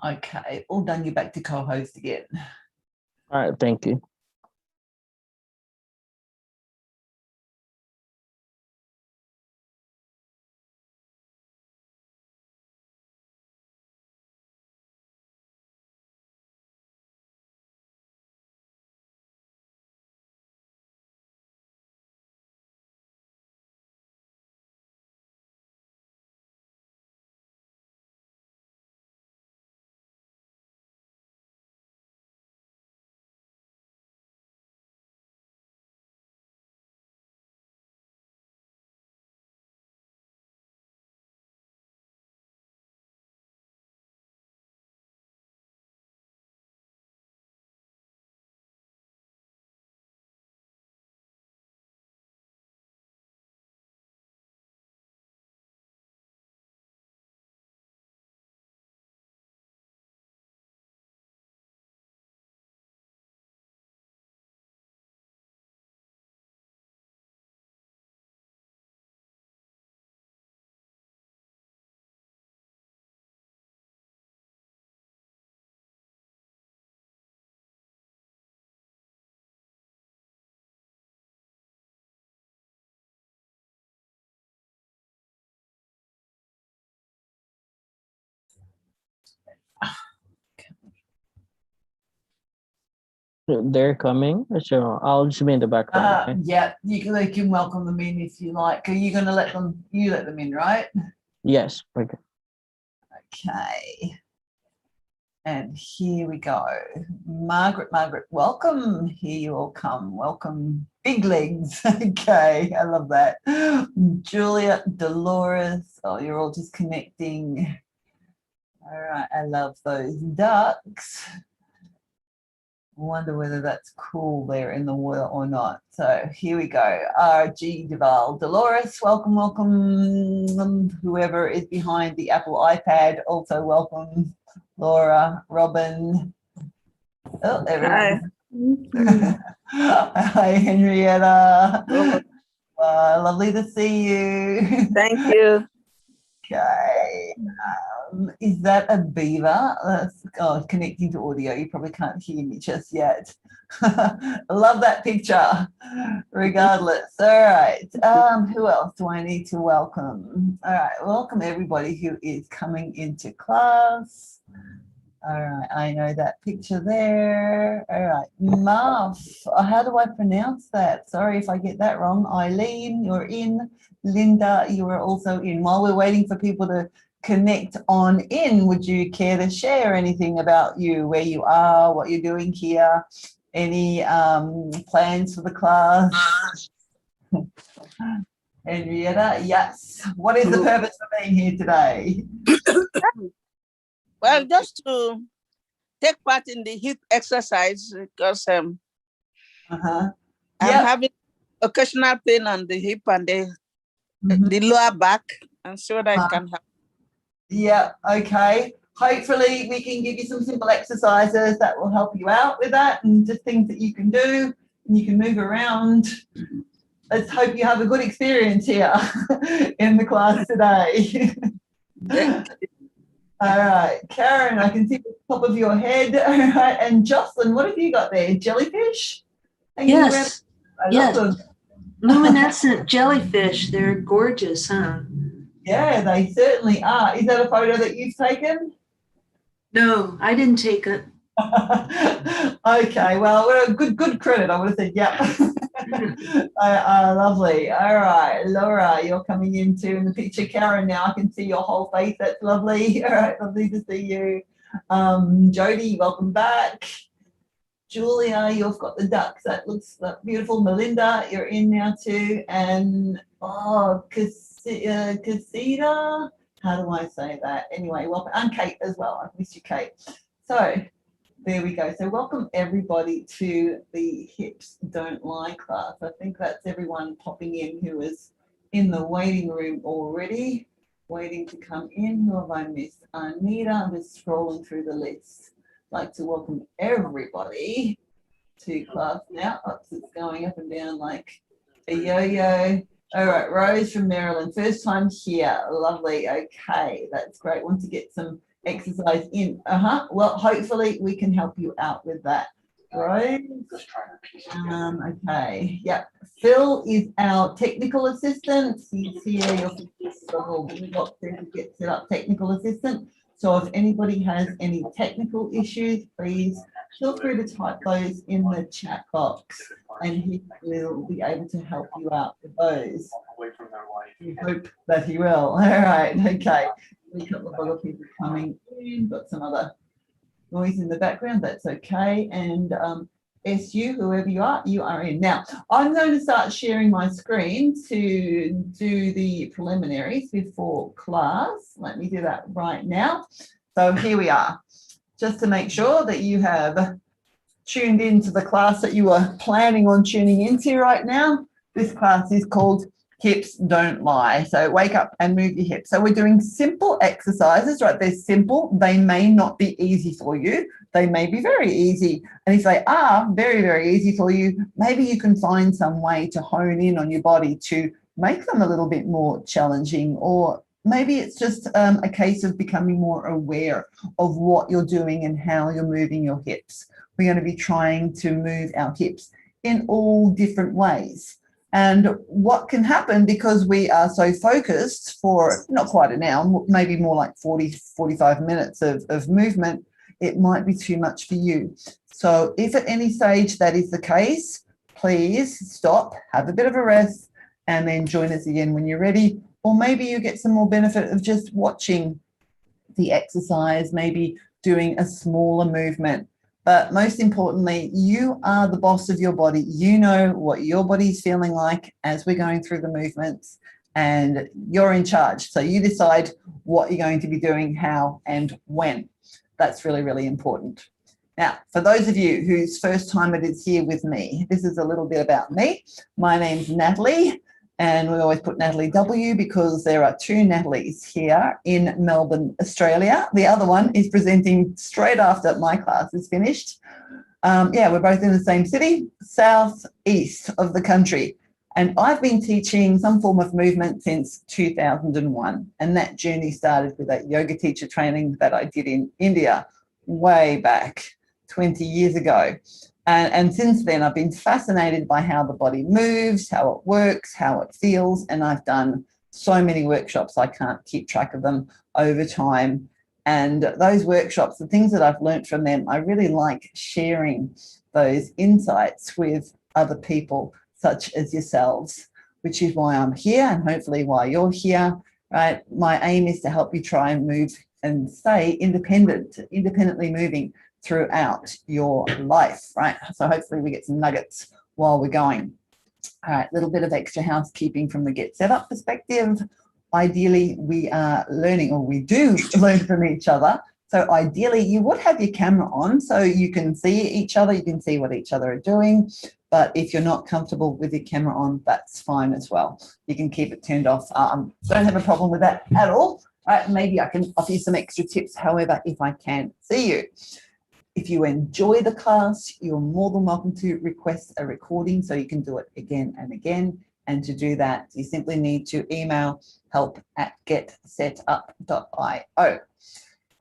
Okay, all done. You're back to co-host again. All right, thank you. They're coming, so I'll just be in the background. Okay? Yeah, they can welcome them in if you like. Are you going to let them? You let them in, right? Yes. Okay. Okay. And here we go. Margaret, welcome. Here you all come. Welcome, big legs. Okay, I love that. Julia, Dolores. Oh, you're all just connecting. All right, I love those ducks. Wonder whether that's cool there in the water or not. So here we go. RG Duval, Dolores, welcome. Whoever is behind the Apple iPad, also welcome. Laura, Robin. Oh, everyone. Hi, Henrietta. Lovely to see you. Thank you. Okay. Is that a beaver? Connecting to audio. You probably can't hear me just yet. I love that picture. Regardless. All right. Who else do I need to welcome? All right. Welcome everybody who is coming into class. All right. I know that picture there. All right. Marv. How do I pronounce that? Sorry if I get that wrong. Eileen, you're in. Linda, you are also in. While we're waiting for people to connect on in, would you care to share anything about you, where you are, what you're doing here, any plans for the class? Henrietta, yes. What is the purpose of being here today? Well, just to take part in the hip exercise because I'm having occasional pain on the hip and the lower back, and so that I can have. Yeah, okay. Hopefully we can give you some simple exercises that will help you out with that, and just things that you can do and you can move around. Let's hope you have a good experience here in the class today. All right, Karen, I can see the top of your head. All right, and Jocelyn, what have you got there? Jellyfish? Yes. Yes. Luminescent jellyfish. They're gorgeous, huh? Yeah, they certainly are. Is that a photo that you've taken? No, I didn't take it. Okay, well, good credit. I would have said, yeah. Lovely. All right, Laura, you're coming into in the picture. Karen, now I can see your whole face. That's lovely. All right, lovely to see you. Jody, welcome back. Julia, you've got the ducks. That looks beautiful. Melinda, you're in now too. And Casita, how do I say that? Anyway, welcome. And Kate as well. I've missed you, Kate. So there we go. So welcome everybody to the Hips Don't Lie class. I think that's everyone popping in who is in the waiting room already, waiting to come in. Who have I missed? Anita, I'm just scrolling through the list. I'd like to welcome everybody to class now. Oops, it's going up and down like a yo-yo. All right, Rose from Maryland, first time here. Lovely. Okay, that's great. Want to get some exercise in. Well, hopefully we can help you out with that. Right. Okay. Yeah. Phil is our technical assistant. He's here. Your box to get set up technical assistant. So if anybody has any technical issues, please feel free to type those in the chat box, and he will be able to help you out with those. We hope that he will. All right. Okay. A couple of other people coming in. Got some other noise in the background. That's okay. And SU, whoever you are in. Now, I'm going to start sharing my screen to do the preliminaries before class. Let me do that right now. So here we are. Just to make sure that you have tuned into the class that you are planning on tuning into right now. This class is called Hips Don't Lie. So wake up and move your hips. So we're doing simple exercises, right? They're simple. They may not be easy for you. They may be very easy. And if they are very, very easy for you, maybe you can find some way to hone in on your body to make them a little bit more challenging, or maybe it's just a case of becoming more aware of what you're doing and how you're moving your hips. We're going to be trying to move our hips in all different ways. And what can happen, because we are so focused for not quite an hour, maybe more like 40, 45 minutes of movement, it might be too much for you. So if at any stage that is the case, please stop, have a bit of a rest, and then join us again when you're ready. Or maybe you get some more benefit of just watching the exercise, maybe doing a smaller movement. But most importantly, you are the boss of your body. You know what your body's feeling like as we're going through the movements, and you're in charge. So you decide what you're going to be doing, how and when. That's really, really important. Now, for those of you whose first time it is here with me, this is a little bit about me. My name's Natalie, and we always put Natalie W because there are two Natalies here in Melbourne, Australia. The other one is presenting straight after my class is finished. We're both in the same city, southeast of the country. And I've been teaching some form of movement since 2001. And that journey started with a yoga teacher training that I did in India way back 20 years ago. And since then, I've been fascinated by how the body moves, how it works, how it feels. And I've done so many workshops, I can't keep track of them over time. And those workshops, the things that I've learned from them, I really like sharing those insights with other people, such as yourselves, which is why I'm here and hopefully why you're here, right? My aim is to help you try and move and stay independently moving throughout your life, right? So hopefully we get some nuggets while we're going. All right, a little bit of extra housekeeping from the Get Set Up perspective. Ideally, we are learning, or we do learn from each other. So ideally, you would have your camera on so you can see each other, you can see what each other are doing. But if you're not comfortable with your camera on, that's fine as well. You can keep it turned off. Don't have a problem with that at all. Right? Maybe I can offer you some extra tips, however, if I can see you. If you enjoy the class, you're more than welcome to request a recording so you can do it again and again. And to do that, you simply need to email help@getsetup.io.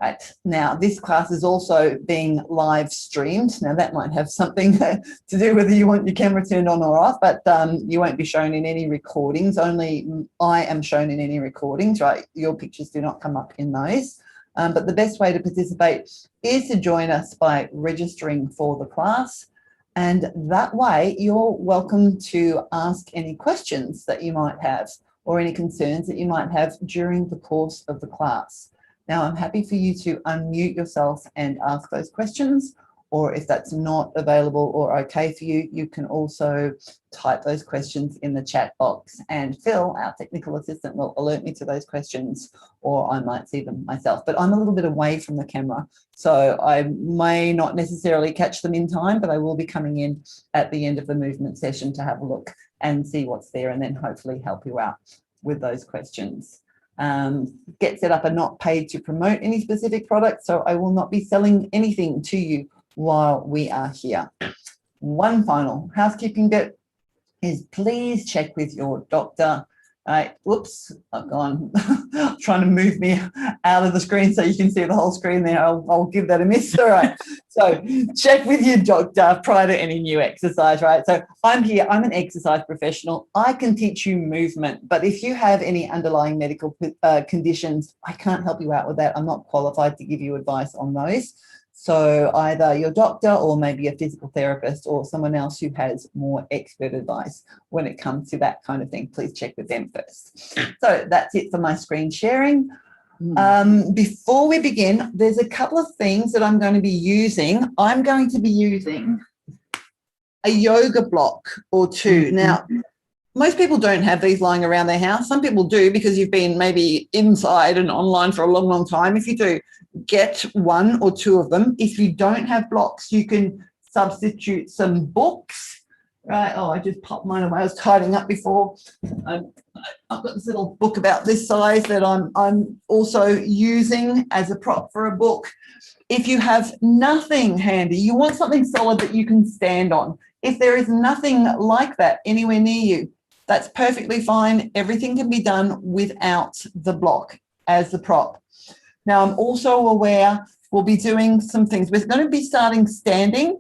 Right. Now, this class is also being live streamed. Now, that might have something to do whether you want your camera turned on or off, but you won't be shown in any recordings. Only I am shown in any recordings, right? Your pictures do not come up in those. But the best way to participate is to join us by registering for the class. And that way, you're welcome to ask any questions that you might have or any concerns that you might have during the course of the class. Now, I'm happy for you to unmute yourself and ask those questions, or if that's not available or okay for you, you can also type those questions in the chat box, and Phil, our technical assistant, will alert me to those questions, or I might see them myself. But I'm a little bit away from the camera, so I may not necessarily catch them in time, but I will be coming in at the end of the movement session to have a look and see what's there, and then hopefully help you out with those questions. Get Set Up are not paid to promote any specific product, so I will not be selling anything to you while we are here. One final housekeeping bit is please check with your doctor Right, whoops, I've gone trying to move me out of the screen so you can see the whole screen there. I'll give that a miss. All right, so check with your doctor prior to any new exercise, right? So I'm here, I'm an exercise professional. I can teach you movement, but if you have any underlying medical conditions, I can't help you out with that. I'm not qualified to give you advice on those. So either your doctor or maybe a physical therapist or someone else who has more expert advice when it comes to that kind of thing, please check with them first. So that's it for my screen sharing. Before we begin, there's a couple of things that I'm going to be using. I'm going to be using a yoga block or two. Now, most people don't have these lying around their house. Some people do because you've been maybe inside and online for a long, long time. If you do, get one or two of them. If you don't have blocks, you can substitute some books, right? Oh, I just popped mine away. I was tidying up before. I've got this little book about this size that I'm also using as a prop for a book. If you have nothing handy, you want something solid that you can stand on. If there is nothing like that anywhere near you, that's perfectly fine. Everything can be done without the block as the prop. Now, I'm also aware we'll be doing some things. We're going to be starting standing.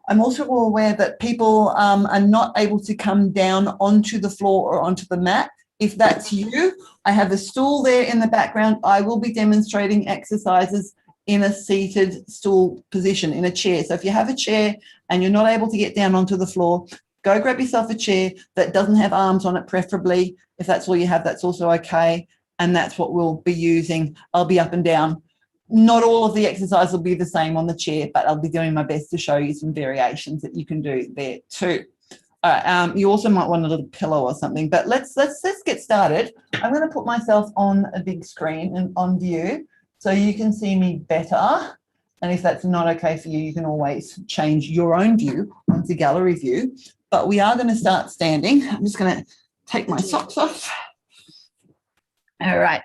I'm also aware that people are not able to come down onto the floor or onto the mat. If that's you, I have a stool there in the background. I will be demonstrating exercises in a seated stool position, in a chair. So if you have a chair and you're not able to get down onto the floor, go grab yourself a chair that doesn't have arms on it, preferably. If that's all you have, that's also okay. And that's what we'll be using. I'll be up and down. Not all of the exercise will be the same on the chair, but I'll be doing my best to show you some variations that you can do there too. You also might want a little pillow or something, but let's get started. I'm going to put myself on a big screen and on view so you can see me better. And if that's not okay for you, you can always change your own view onto gallery view. But we are going to start standing. I'm just going to take my socks off. All right,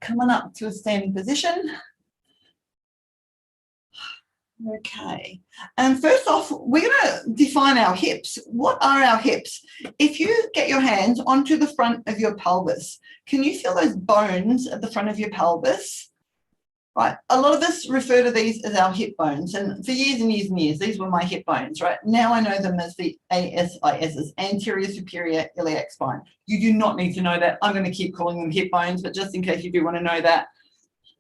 come on up to a standing position. Okay, and first off, we're going to define our hips. What are our hips? If you get your hands onto the front of your pelvis, can you feel those bones at the front of your pelvis? Right, a lot of us refer to these as our hip bones, and for years and years and years, these were my hip bones, right? Now I know them as the ASISs, anterior superior iliac spine. You do not need to know that. I'm going to keep calling them hip bones, but just in case you do want to know that,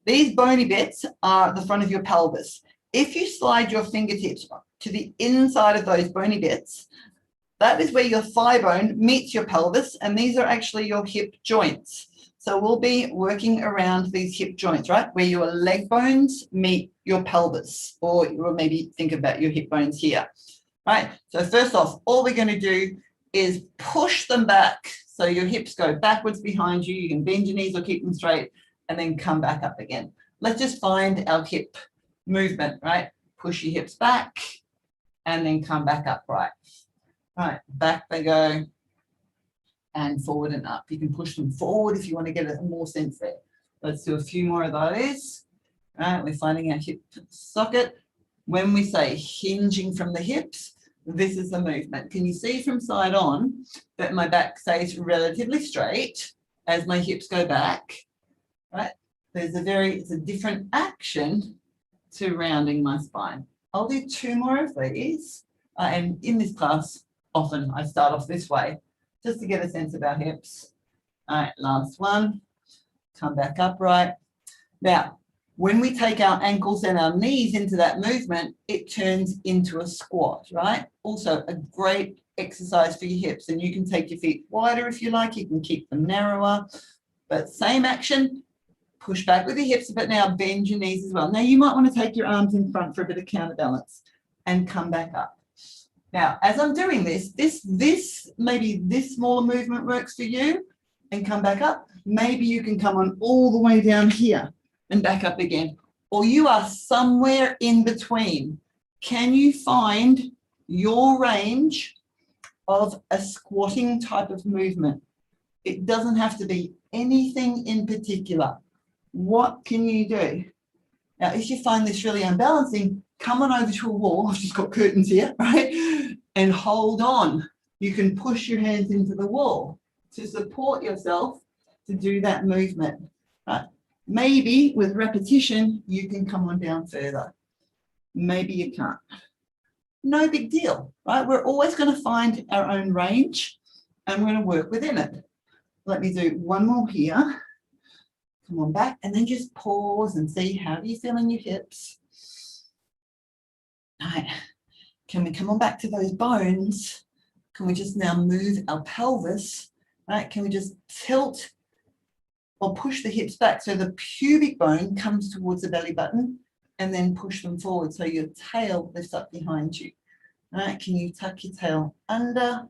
these bony bits are the front of your pelvis. If you slide your fingertips to the inside of those bony bits, that is where your thigh bone meets your pelvis, and these are actually your hip joints. So we'll be working around these hip joints, right, where your leg bones meet your pelvis, or maybe think about your hip bones here, right? So first off, all we're going to do is push them back so your hips go backwards behind you. You can bend your knees or keep them straight and then come back up again. Let's just find our hip movement, right? Push your hips back and then come back up, right? Right, back they go. And forward and up. You can push them forward if you want to get a more sense there. Let's do a few more of those. All right, we're finding our hip socket. When we say hinging from the hips, this is the movement. Can you see from side on that my back stays relatively straight as my hips go back? Right? It's a different action to rounding my spine. I'll do two more of these. And in this class, often I start off this way, just to get a sense of our hips. All right, last one. Come back upright. Now, when we take our ankles and our knees into that movement, it turns into a squat, right? Also a great exercise for your hips. And you can take your feet wider if you like. You can keep them narrower. But same action, push back with your hips, but now bend your knees as well. Now, you might want to take your arms in front for a bit of counterbalance and come back up. Now, as I'm doing this, maybe this smaller movement works for you and come back up. Maybe you can come on all the way down here and back up again. Or you are somewhere in between. Can you find your range of a squatting type of movement? It doesn't have to be anything in particular. What can you do? Now, if you find this really unbalancing, come on over to a wall. I've just got curtains here, right? And hold on. You can push your hands into the wall. to support yourself to do that movement, right? Maybe with repetition, you can come on down further. Maybe you can't. No big deal, right? We're always going to find our own range and we're going to work within it. Let me do one more here. Come on back and then just pause and see how do you feel in your hips. All right. Can we come on back to those bones? Can we just now move our pelvis, right? Can we just tilt or push the hips back so the pubic bone comes towards the belly button and then push them forward so your tail lifts up behind you. All right, can you tuck your tail under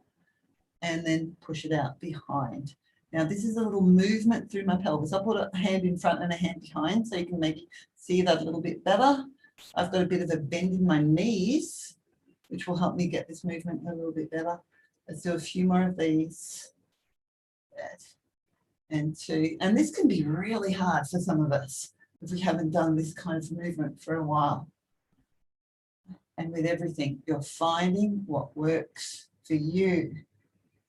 and then push it out behind? Now this is a little movement through my pelvis. I'll put a hand in front and a hand behind so you can maybe see that a little bit better. I've got a bit of a bend in my knees, which will help me get this movement a little bit better. Let's do a few more of these. That. And two. And this can be really hard for some of us if we haven't done this kind of movement for a while. And with everything, you're finding what works for you.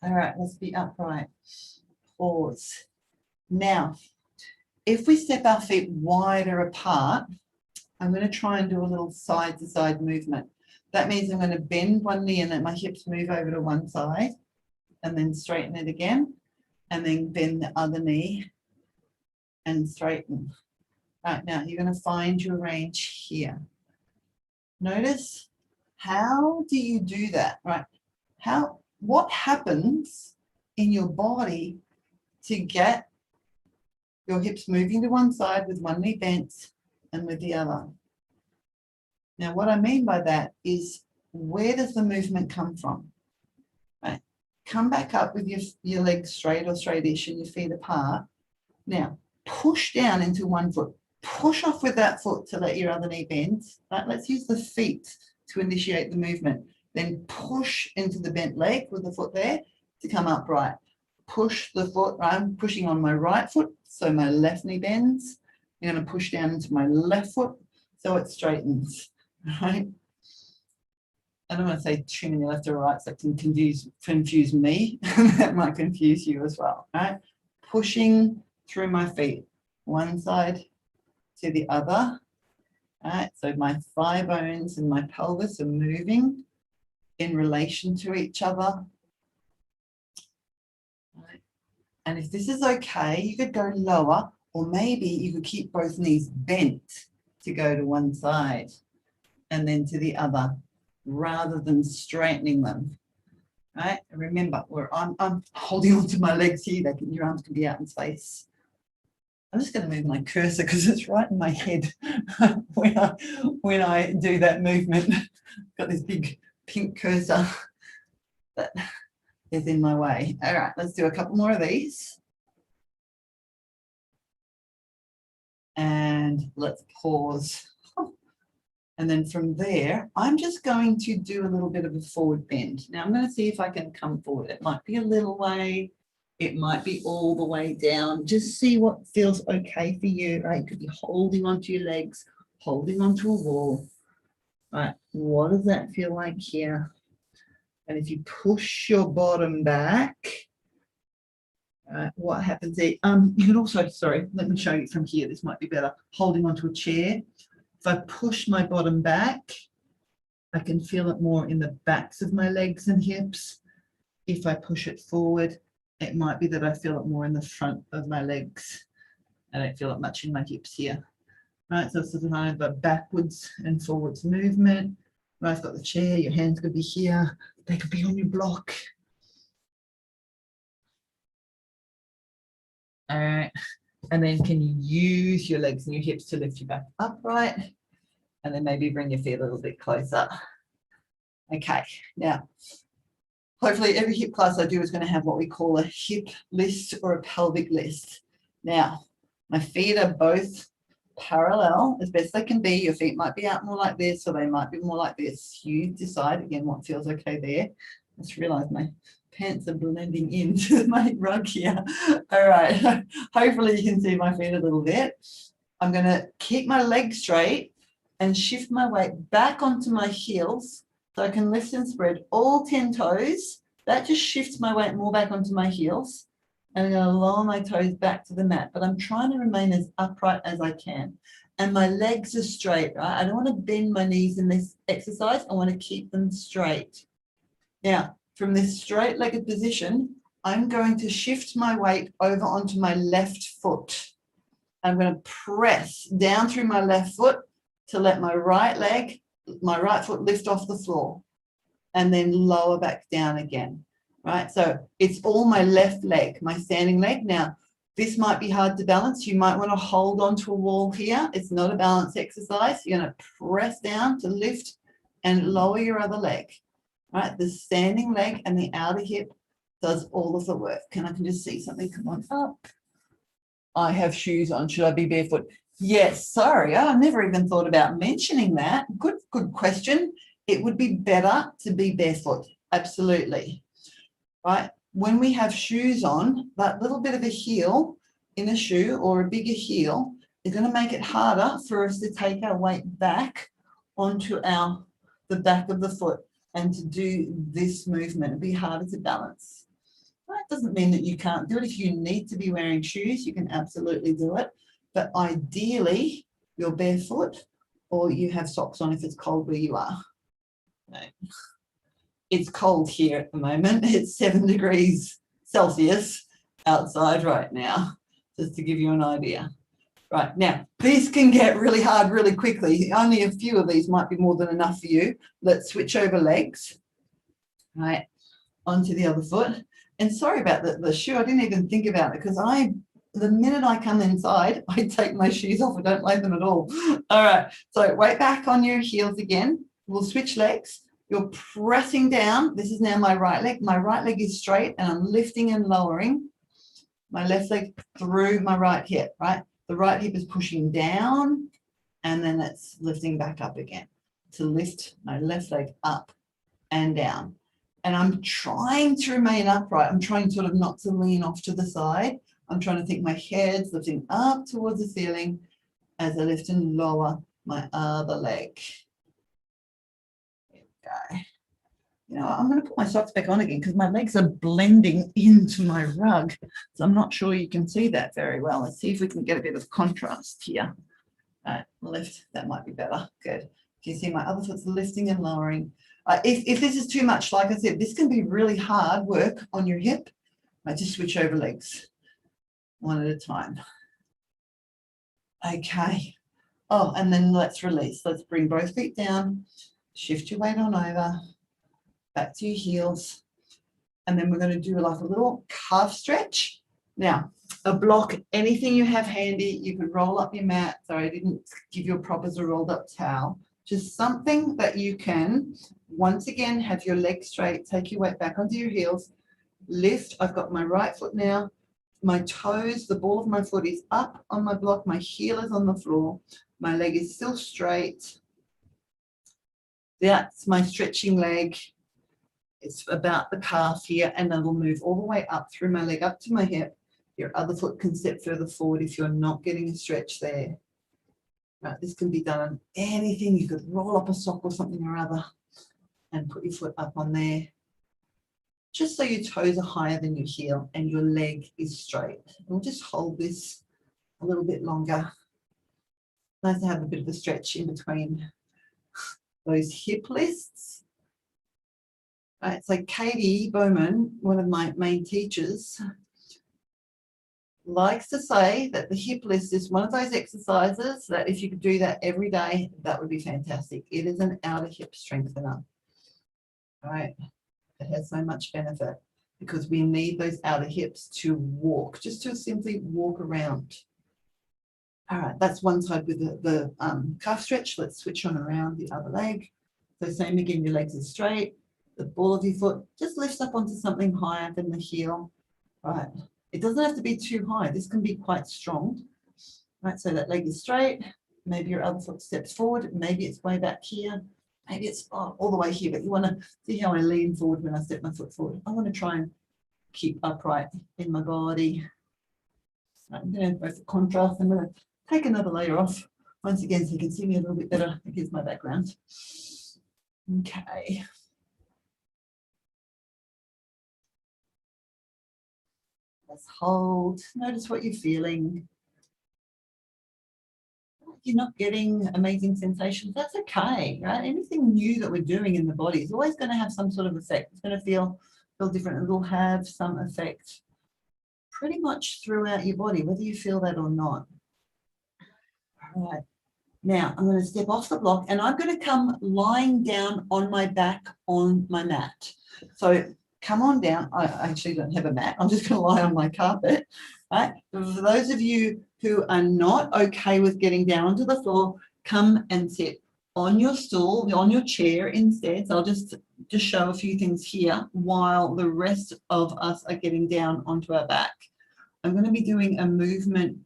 All right, let's be upright. Pause. Now, if we step our feet wider apart, I'm going to try and do a little side-to-side movement. That means I'm going to bend one knee and let my hips move over to one side and then straighten it again and then bend the other knee and straighten. Right, now you're going to find your range here. Notice, how do you do that, right? What happens in your body to get your hips moving to one side with one knee bent and with the other? Now, what I mean by that is, where does the movement come from? Right. Come back up with your legs straight or straightish and your feet apart. Now, push down into one foot. Push off with that foot to let your other knee bend. Right. Let's use the feet to initiate the movement. Then push into the bent leg with the foot there to come upright. Push the foot, right? I'm pushing on my right foot, so my left knee bends. I'm going to push down into my left foot so it straightens. Right? I don't want to say trim in your left or right, so it can confuse me. That might confuse you as well. Right? Pushing through my feet, one side to the other. Right? So my thigh bones and my pelvis are moving in relation to each other. Right? And if this is okay, you could go lower, or maybe you could keep both knees bent to go to one side and then to the other, rather than straightening them. Right? And remember, I'm holding on to my legs here. Your arms can be out in space. I'm just going to move my cursor because it's right in my head when I do that movement. I've got this big pink cursor that is in my way. All right, let's do a couple more of these. And let's pause. And then from there, I'm just going to do a little bit of a forward bend. Now I'm going to see if I can come forward. It might be a little way. It might be all the way down. Just see what feels okay for you, right? You could be holding onto your legs, holding onto a wall. Right, what does that feel like here? And if you push your bottom back, what happens there? You can also, sorry, let me show you from here. This might be better. Holding onto a chair. If I push my bottom back, I can feel it more in the backs of my legs and hips. If I push it forward, it might be that I feel it more in the front of my legs. I don't feel it much in my hips here. Right, so it's sort of kind of a backwards and forwards movement. Right, I've got the chair, your hands could be here, they could be on your block. All right, and then can you use your legs and your hips to lift you back upright? And then maybe bring your feet a little bit closer. Okay, now, hopefully every hip class I do is going to have what we call a hip list or a pelvic list. Now, my feet are both parallel as best they can be. Your feet might be out more like this, or they might be more like this. You decide, again, what feels okay there. I just realized my pants are blending into my rug here. All right, hopefully you can see my feet a little bit. I'm going to keep my legs straight and shift my weight back onto my heels so I can lift and spread all 10 toes. That just shifts my weight more back onto my heels. And I'm going to lower my toes back to the mat, but I'm trying to remain as upright as I can. And my legs are straight, right? I don't want to bend my knees in this exercise. I want to keep them straight. Now, from this straight-legged position, I'm going to shift my weight over onto my left foot. I'm going to press down through my left foot to let my right foot lift off the floor and then lower back down again, right? So it's all my left leg, my standing leg. Now, this might be hard to balance. You might want to hold onto a wall here. It's not a balance exercise. You're going to press down to lift and lower your other leg, right? The standing leg and the outer hip does all of the work. And I can just see something come on up. I have shoes on. Should I be barefoot? Yes, sorry. I never even thought about mentioning that. Good question. It would be better to be barefoot. Absolutely. Right? When we have shoes on, that little bit of a heel in a shoe or a bigger heel is going to make it harder for us to take our weight back onto the back of the foot and to do this movement. It'd be harder to balance. That doesn't mean that you can't do it. If you need to be wearing shoes, you can absolutely do it. But ideally, you're barefoot or you have socks on if it's cold where you are. Right. It's cold here at the moment. It's 7 degrees Celsius outside right now, just to give you an idea. Right, now, these can get really hard really quickly. Only a few of these might be more than enough for you. Let's switch over legs, right, onto the other foot. And sorry about the shoe. I didn't even think about it because the minute I come inside, I take my shoes off. I don't like them at all. All right, so weight back on your heels again. We'll switch legs. You're pressing down. This is now my right leg. My right leg is straight and I'm lifting and lowering my left leg through my right hip, right? The right hip is pushing down and then it's lifting back up again to lift my left leg up and down. And I'm trying to remain upright. I'm trying sort of not to lean off to the side. I'm trying to think my head's lifting up towards the ceiling as I lift and lower my other leg. Okay. You know, I'm going to put my socks back on again because my legs are blending into my rug. So I'm not sure you can see that very well. Let's see if we can get a bit of contrast here. Lift, that might be better. Good. You see my other foot's lifting and lowering. If this is too much, like I said, this can be really hard work on your hip. I just switch over legs one at a time. Okay. Oh, and then let's release. Let's bring both feet down. Shift your weight on over. Back to your heels. And then we're going to do like a little calf stretch. Now, a block, anything you have handy, you can roll up your mat. Sorry, I didn't give you a proper rolled up towel. Just something that you can, once again, have your legs straight, take your weight back onto your heels, lift. I've got my right foot now. My toes, the ball of my foot is up on my block. My heel is on the floor. My leg is still straight. That's my stretching leg. It's about the calf here, and then we'll move all the way up through my leg, up to my hip. Your other foot can step further forward if you're not getting a stretch there. Right, this can be done on anything. You could roll up a sock or something or other and put your foot up on there. Just so your toes are higher than your heel and your leg is straight. We'll just hold this a little bit longer. Nice to have a bit of a stretch in between those hip lists. Right, so Katie Bowman, one of my main teachers, likes to say that the hip list is one of those exercises that if you could do that every day, that would be fantastic. It is an outer hip strengthener. All right, it has so much benefit because we need those outer hips to walk, just to simply walk around. All right, that's one side with the calf stretch. Let's switch on around the other leg. So same again, your legs are straight. The ball of your foot just lifts up onto something higher than the heel. Right. It doesn't have to be too high. This can be quite strong. Right. So that leg is straight. Maybe your other foot steps forward. Maybe it's way back here. Maybe it's all the way here. But you want to see how I lean forward when I step my foot forward. I want to try and keep upright in my body. Right, I'm going to go for contrast. I'm going to take another layer off once again so you can see me a little bit better. Here's my background. Okay. Let's hold. Notice what you're feeling. If you're not getting amazing sensations, that's okay, right? Anything new that we're doing in the body is always going to have some sort of effect. It's going to feel different. It will have some effect pretty much throughout your body, whether you feel that or not. All right. Now I'm going to step off the block and I'm going to come lying down on my back on my mat. So come on down. I actually don't have a mat. I'm just going to lie on my carpet. Right. For those of you who are not okay with getting down onto the floor, come and sit on your stool, on your chair instead. So I'll just show a few things here while the rest of us are getting down onto our back. I'm going to be doing a movement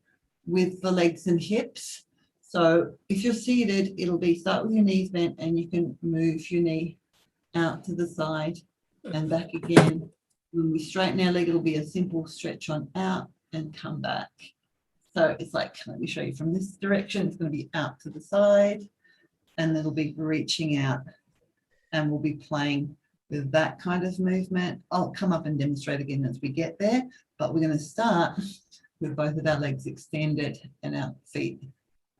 with the legs and hips. So if you're seated, it'll be start with your knees bent and you can move your knee out to the side and back again. When we straighten our leg, it'll be a simple stretch on out and come back. So it's like, let me show you from this direction. It's going to be out to the side and it'll be reaching out and we'll be playing with that kind of movement. I'll come up and demonstrate again as we get there, but we're going to start with both of our legs extended and our feet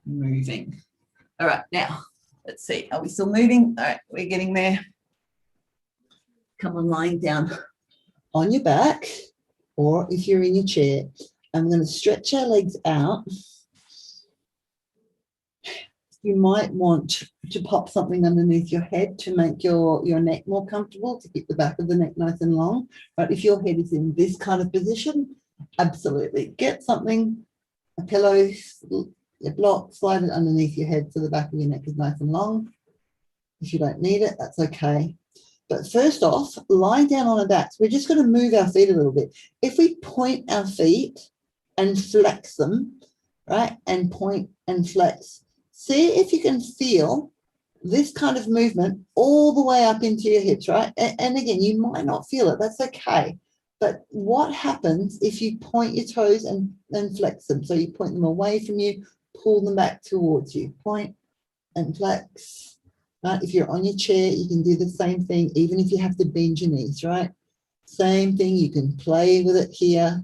moving. All right, now let's see. Are we still moving? All right, we're getting there. Come on, lying down on your back, or if you're in your chair, I'm going to stretch our legs out. You might want to pop something underneath your head to make your neck more comfortable, to keep the back of the neck nice and long. But if your head is in this kind of position, absolutely. Get something, a pillow, a block, slide it underneath your head so the back of your neck is nice and long. If you don't need it, that's okay. But first off, lying down on our backs, we're just going to move our feet a little bit. If we point our feet and flex them, right, and point and flex, see if you can feel this kind of movement all the way up into your hips, right? And again, you might not feel it. That's okay. But what happens if you point your toes and flex them? So you point them away from you, pull them back towards you. Point and flex. Right? If you're on your chair, you can do the same thing, even if you have to bend your knees, right? Same thing. You can play with it here.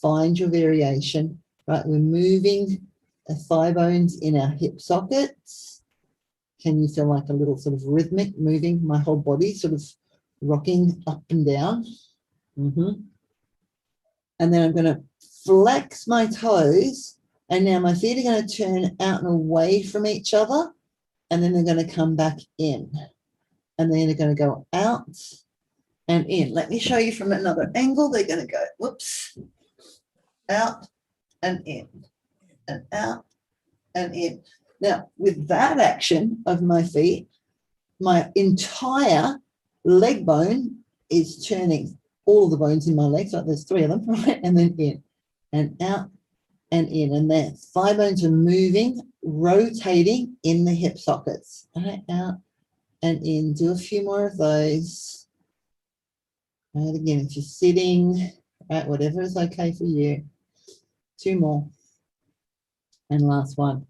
Find your variation, right? We're moving the thigh bones in our hip sockets. Can you feel like a little sort of rhythmic moving? My whole body sort of rocking up and down. And then I'm going to flex my toes, and now my feet are going to turn out and away from each other, and then they're going to come back in, and then they're going to go out and in. Let me show you from another angle. They're going to go, whoops, out and in, and out and in. Now, with that action of my feet, my entire leg bone is turning, all of the bones in my legs, right? There's 3 of them, right? And then in and out and in. And their thigh bones are moving, rotating in the hip sockets. Right, out and in. Do a few more of those. Right, again, if you're sitting, right, whatever is okay for you. 2 more. And last one.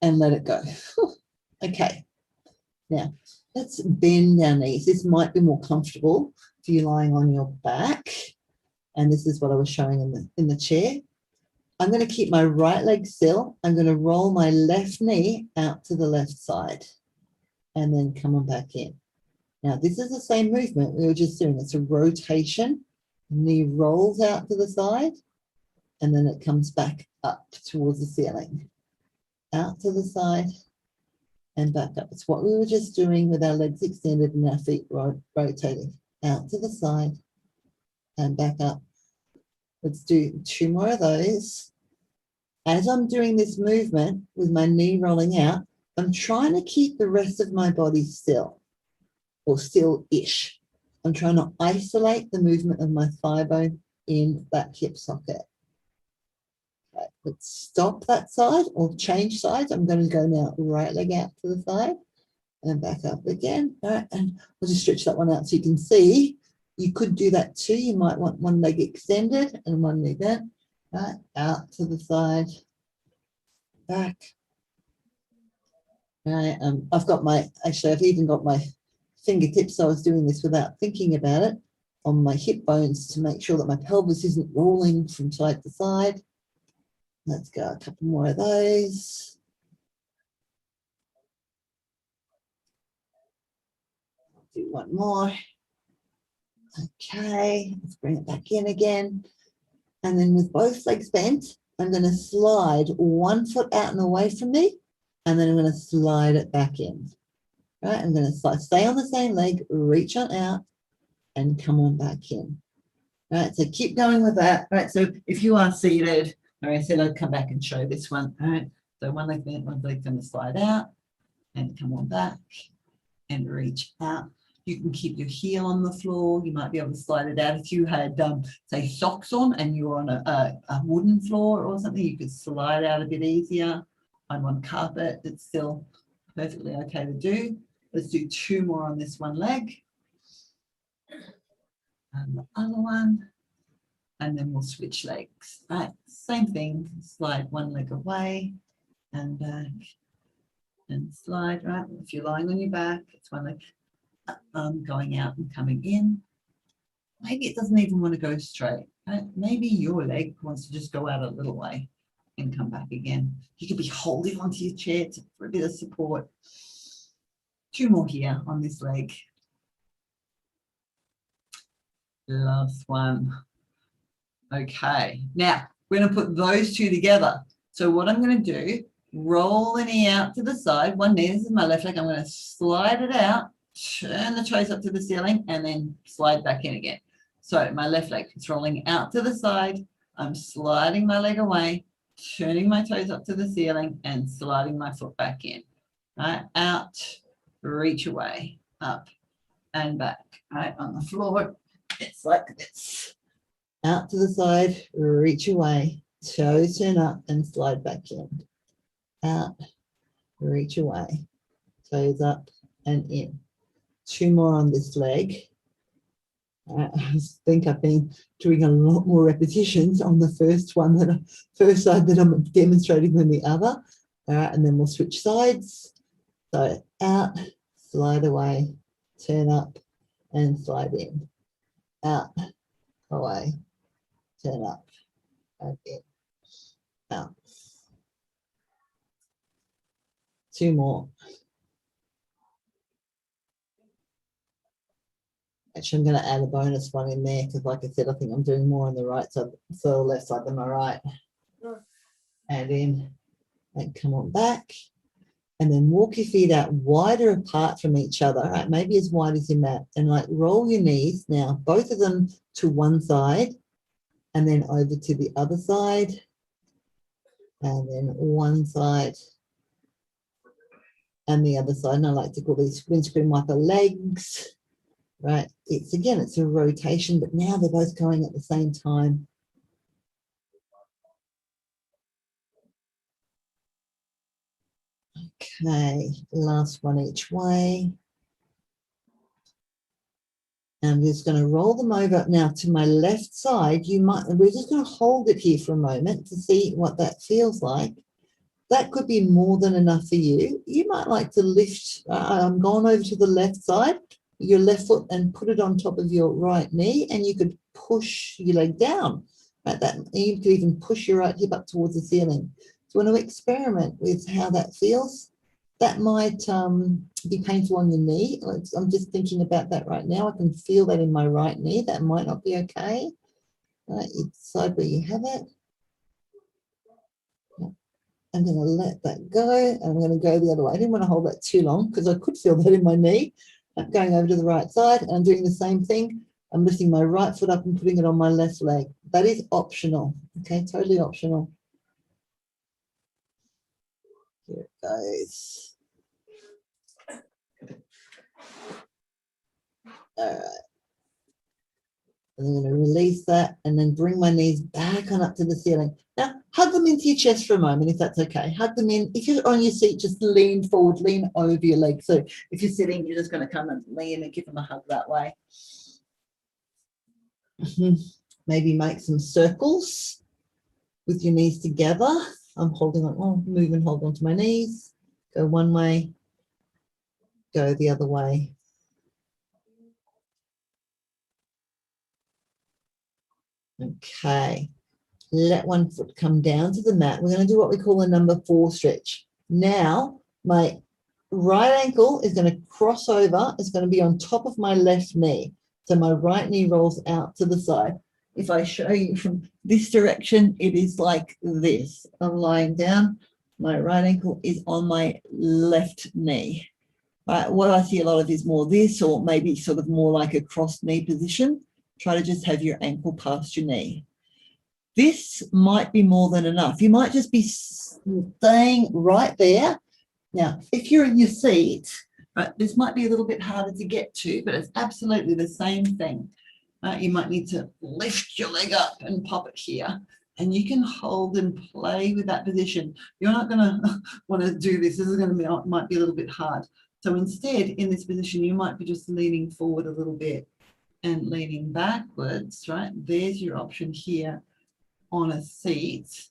And let it go. Okay. Now, let's bend our knees. This might be more comfortable for you lying on your back. And this is what I was showing in the chair. I'm going to keep my right leg still. I'm going to roll my left knee out to the left side and then come on back in. Now, this is the same movement we were just doing. It's a rotation. Knee rolls out to the side and then it comes back up towards the ceiling. Out to the side and back up. It's what we were just doing with our legs extended and our feet rotating. Out to the side and back up. Let's do 2 more of those. As I'm doing this movement with my knee rolling out, I'm trying to keep the rest of my body still, or still-ish. I'm trying to isolate the movement of my thigh bone in that hip socket. Right, let's stop that side or change sides. I'm going to go now right leg out to the side and back up again. All right, and I'll just stretch that one out so you can see. You could do that too. You might want one leg extended and one leg bent. Right, out to the side, back. Right, I've even got my fingertips, so I was doing this without thinking about it. on my hip bones to make sure that my pelvis isn't rolling from side to side. Let's go a couple more of those. Do one more. Okay, let's bring it back in again. And then with both legs bent, I'm going to slide one foot out and away from me, and then I'm going to slide it back in. Right, I'm going to slide, stay on the same leg, reach on out, and come on back in. Right, so keep going with that. Right, so if you are seated, all right, I said I'd come back and show this one. All right, so one leg bent, one leg going to slide out and come on back and reach out. You can keep your heel on the floor. You might be able to slide it out. If you had, say, socks on and you were on a wooden floor or something, you could slide out a bit easier. I'm on carpet. It's still perfectly okay to do. Let's do 2 more on this one leg. And the other one. And then we'll switch legs. Right, same thing. Slide one leg away and back and slide. Right, if you're lying on your back, it's one leg. Going out and coming in. Maybe it doesn't even want to go straight. Right? Maybe your leg wants to just go out a little way and come back again. You could be holding onto your chair for a bit of support. 2 more here on this leg. Last one. Okay, now we're going to put those 2 together. So what I'm going to do, roll the knee out to the side. One knee, this is my left leg. I'm going to slide it out, turn the toes up to the ceiling, and then slide back in again. So my left leg is rolling out to the side. I'm sliding my leg away, turning my toes up to the ceiling, and sliding my foot back in. Right, out, reach away, up and back. Right, on the floor, it's like this. Out to the side, reach away, toes turn up and slide back in. Out, reach away, toes up and in. 2 more on this leg. I think I've been doing a lot more repetitions on the first one, first side that I'm demonstrating than the other. All right, and then we'll switch sides. So out, slide away, turn up and slide in. Out, away, turn up and in. Out. 2 more. Actually, I'm going to add a bonus one in there because, like I said, I think I'm doing more on the right side, so the left side than my right. Add in and come on back. And then walk your feet out wider apart from each other, right? Maybe as wide as your mat. And like roll your knees now, both of them to one side and then over to the other side. And then one side and the other side. And I like to call these windscreen wiper legs. Right, it's again, it's a rotation, but now they're both going at the same time. Okay, last one each way. And I'm just going to roll them over now to my left side. We're just going to hold it here for a moment to see what that feels like. That could be more than enough for you. You might like to lift, I'm going over to the left side, your left foot, and put it on top of your right knee, and you could push your leg down like that. You could even push your right hip up towards the ceiling. So you want to experiment with how that feels. That might be painful on your knee. I'm just thinking about that right now. I can feel that in my right knee. That might not be okay. Right, you decide where you have it. I'm going to let that go. And I'm going to go the other way. I didn't want to hold that too long because I could feel that in my knee. I'm going over to the right side and I'm doing the same thing. I'm lifting my right foot up and putting it on my left leg. That is optional, okay? Totally optional. Here it goes. All right. And I'm going to release that and then bring my knees back on up to the ceiling. Now, hug them into your chest for a moment, if that's okay. Hug them in. If you're on your seat, just lean forward, lean over your legs. So if you're sitting, you're just going to come and lean and give them a hug that way. Maybe make some circles with your knees together. I'm holding on, move and hold on to my knees. Go one way, go the other way. Okay. Let one foot come down to the mat. We're going to do what we call a number 4 stretch. Now, my right ankle is going to cross over. It's going to be on top of my left knee. So my right knee rolls out to the side. If I show you from this direction, it is like this. I'm lying down. My right ankle is on my left knee. What I see a lot of is more this, or maybe sort of more like a crossed knee position. Try to just have your ankle past your knee. This might be more than enough. You might just be staying right there. Now, if you're in your seat, right, this might be a little bit harder to get to, but it's absolutely the same thing. You might need to lift your leg up and pop it here, and you can hold and play with that position. You're not going to want to do this. This is going to be, might be a little bit hard. So instead, in this position, you might be just leaning forward a little bit and leaning backwards, right? There's your option here on a seat.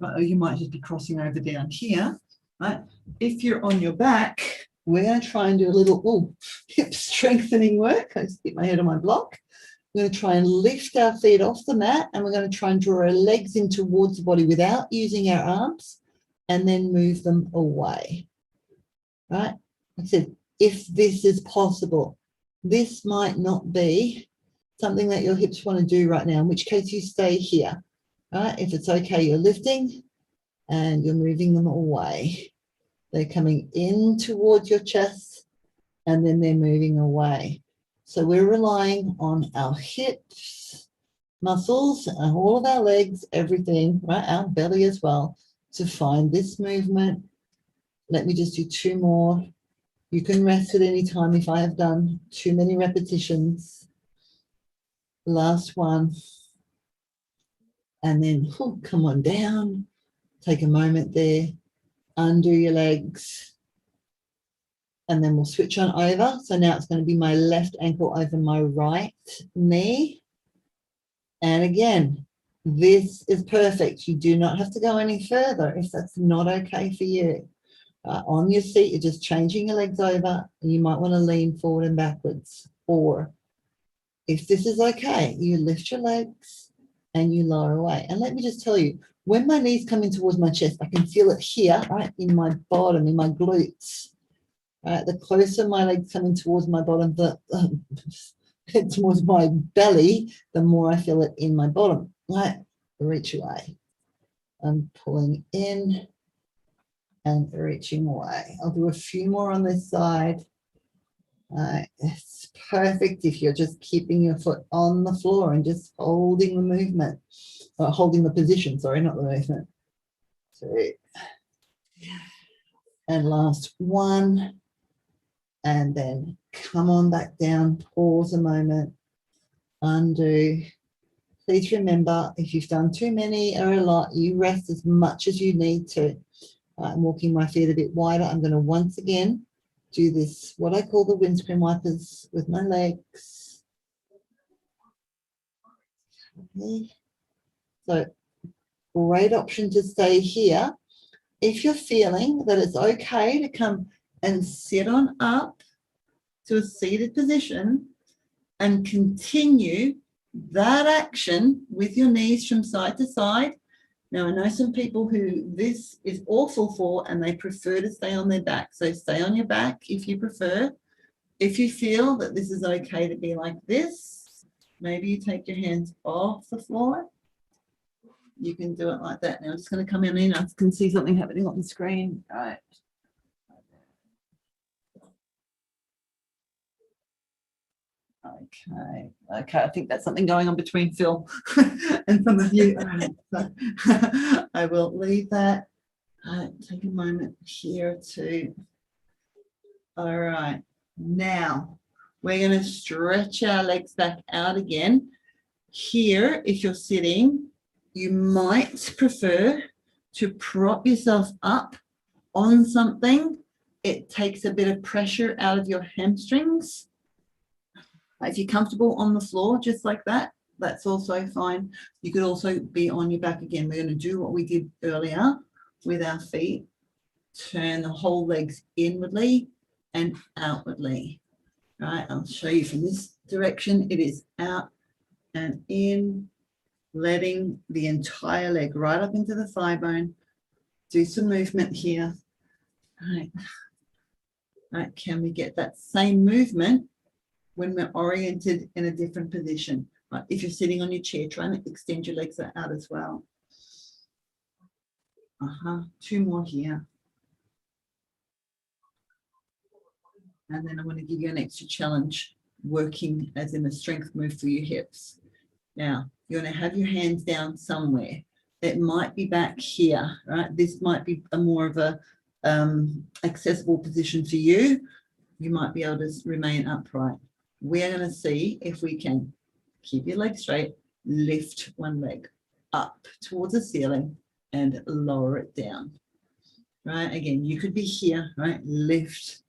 Or you might just be crossing over down here, right? If you're on your back, we're going to try and do a little hip strengthening work. I just keep my head on my block. We're going to try and lift our feet off the mat, and we're going to try and draw our legs in towards the body without using our arms, and then move them away, right? Like I said, if this is possible, this might not be something that your hips want to do right now, in which case you stay here, right? If it's okay, you're lifting and you're moving them away. They're coming in towards your chest, and then they're moving away. So we're relying on our hips, muscles, and all of our legs, everything, right? Our belly as well, to find this movement. Let me just do 2 more. You can rest at any time if I have done too many repetitions. Last one. And then come on down. Take a moment there. Undo your legs. And then we'll switch on over. So now it's going to be my left ankle over my right knee. And again, this is perfect. You do not have to go any further if that's not okay for you. On your seat, you're just changing your legs over. And you might want to lean forward and backwards. Or if this is okay, you lift your legs and you lower away. And let me just tell you, when my knees come in towards my chest, I can feel it here, right, in my bottom, in my glutes. The closer my legs coming towards my bottom, towards my belly, the more I feel it in my bottom. Right, reach away. I'm pulling in and reaching away. I'll do a few more on this side. It's perfect if you're just keeping your foot on the floor and just holding the movement, holding the position, sorry, not the movement. 3. And last one. And then come on back down, pause a moment, undo. Please remember, if you've done too many or a lot, you rest as much as you need to. I'm walking my feet a bit wider. I'm going to once again do this, what I call the windscreen wipers with my legs. Okay. So great option to stay here. If you're feeling that it's okay to come and sit on up to a seated position and continue that action with your knees from side to side. Now, I know some people who this is awful for and they prefer to stay on their back. So stay on your back if you prefer. If you feel that this is okay to be like this, maybe you take your hands off the floor. You can do it like that. Now I'm just going to come in. I can see something happening on the screen. All right. Okay. I think that's something going on between Phil and some of you. All right. So I will leave that. Take a moment here to. All right. Now we're going to stretch our legs back out again. Here, if you're sitting, you might prefer to prop yourself up on something. It takes a bit of pressure out of your hamstrings. If you're comfortable on the floor, just like that, that's also fine. You could also be on your back again. We're going to do what we did earlier with our feet. Turn the whole legs inwardly and outwardly. Right, I'll show you from this direction. It is out and in letting the entire leg right up into the thigh bone. Do some movement here. Right. Right. Can we get that same movement when we're oriented in a different position? Right. If you're sitting on your chair, try and extend your legs out as well. Two more here. And then I'm going to give you an extra challenge, working as in a strength move for your hips. Now, you're going to have your hands down somewhere. It might be back here, right? This might be a more of a accessible position for you. You might be able to remain upright. We're going to see if we can keep your leg straight, lift one leg up towards the ceiling and lower it down, right? Again, you could be here, right? Lift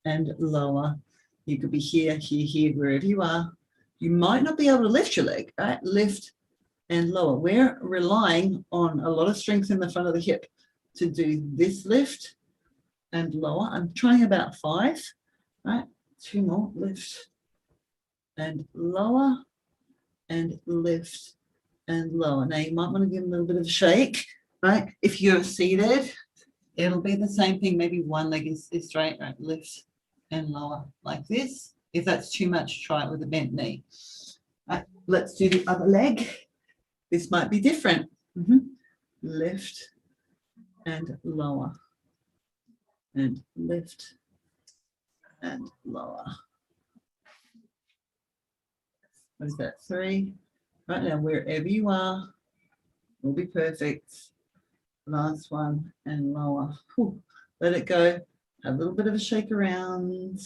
and lower. You could be here, here, here, wherever you are. You might not be able to lift your leg, right? Lift and lower. We're relying on a lot of strength in the front of the hip to do this lift and lower. I'm trying about 5, right? 2 more, lift and lower and lift and lower. Now you might want to give them a little bit of a shake, right? If you're seated, it'll be the same thing. Maybe one leg is straight, right? Lift and lower like this. If that's too much, try it with a bent knee. Right, let's do the other leg. This might be different. Lift and lower and lift and lower. What is that? 3. Right now, wherever you are, will be perfect. Last one and lower. Whew. Let it go. Have a little bit of a shake around.